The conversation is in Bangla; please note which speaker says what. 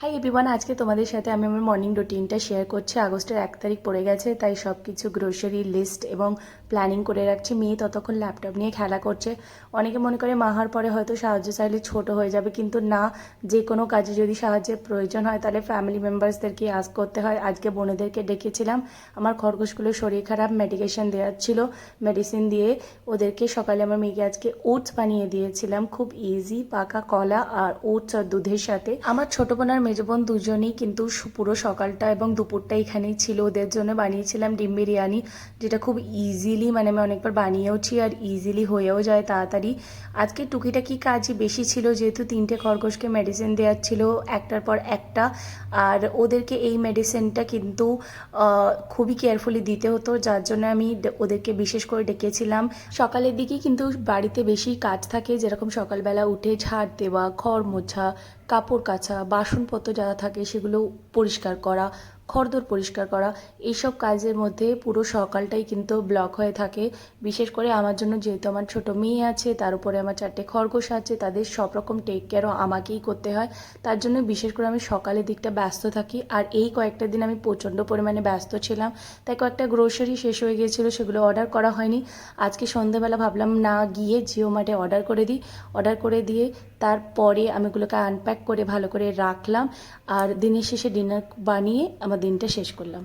Speaker 1: হাই এভরিওয়ান, আজকে তোমাদের সাথে আমি আমার মর্নিং রুটিনটা শেয়ার করছি। আগস্টের 1 তারিখ পড়ে গেছে, তাই সব কিছু গ্রোসারি লিস্ট এবং প্ল্যানিং করে রাখছি। মেয়ে ততক্ষণ ল্যাপটপ নিয়ে খেলা করছে। অনেকে মনে করে মা হওয়ার পরে হয়তো সাহায্য চাইলে ছোট হয়ে যাবে, কিন্তু না, যে কোনো কাজে যদি সাহায্যের প্রয়োজন হয় তাহলে ফ্যামিলি মেম্বার্সদেরকে আস্ক করতে হয়। আজকে বোনেদেরকে ডেকেছিলাম। আমার খরগোশগুলোর শরীর খারাপ, মেডিকেশন দেওয়ার ছিল, মেডিসিন দিয়ে ওদেরকে সকালে আমার মেয়েকে আজকে ওটস বানিয়ে দিয়েছিলাম। খুব ইজি, পাকা কলা আর ওটস আর দুধের সাথে। আমার ছোট বোন আর মেজ বোন দুজনেই কিন্তু পুরো সকালটা এবং দুপুরটা এখানেই ছিল। ওদের জন্য বানিয়েছিলাম ডিম বিরিয়ানি, যেটা খুব ইজিলি, মানে আমি অনেকবার বানিয়েওছি আর ইজিলি হয়েও যায় তাড়াতাড়ি। আজকে টুকিটাকি কাজই বেশি ছিল, যেহেতু 3টে খরগোশকে মেডিসিন দেওয়ার ছিল একটার পর একটা। আর ওদেরকে এই মেডিসিনটা কিন্তু খুবই কেয়ারফুলি দিতে হতো, যার জন্য আমি ওদেরকে বিশেষ করে ডেকেছিলাম। সকালের দিকেই কিন্তু বাড়িতে বেশি কাজ থাকে, যেরকম সকালবেলা উঠে ঝাড় দেওয়া, ঘর মোছা, কাপড় কাচা, বাসনপত্র যারা থাকে সেগুলো পরিষ্কার করা, ঘরদোর পরিষ্কার করা, এইসব কাজের মধ্যে পুরো সকালটাই কিন্তু ব্লক হয়ে থাকে। বিশেষ করে আমার জন্য, যেহেতু আমার ছোট মেয়ে আছে, তার উপরে আমার 4টে খরগোশ আছে, তাদের সব রকম টেক কেয়ারও আমাকেই করতে হয়। তার জন্য বিশেষ করে আমি সকালের দিকটা ব্যস্ত থাকি। আর এই কয়েকটা দিন আমি প্রচণ্ড পরিমাণে ব্যস্ত ছিলাম, তাই কয়েকটা গ্রোসারি শেষ হয়ে গিয়েছিলো, সেগুলো অর্ডার করা হয়নি। আজকে সন্ধ্যেবেলা ভাবলাম না গিয়ে জিও মার্টে অর্ডার করে দিই। অর্ডার করে দিয়ে তারপরে আমি এগুলোকে আনপ্যাক করে ভালো করে রাখলাম, আর দিনের শেষে ডিনার বানিয়ে আমার দিনটা শেষ করলাম।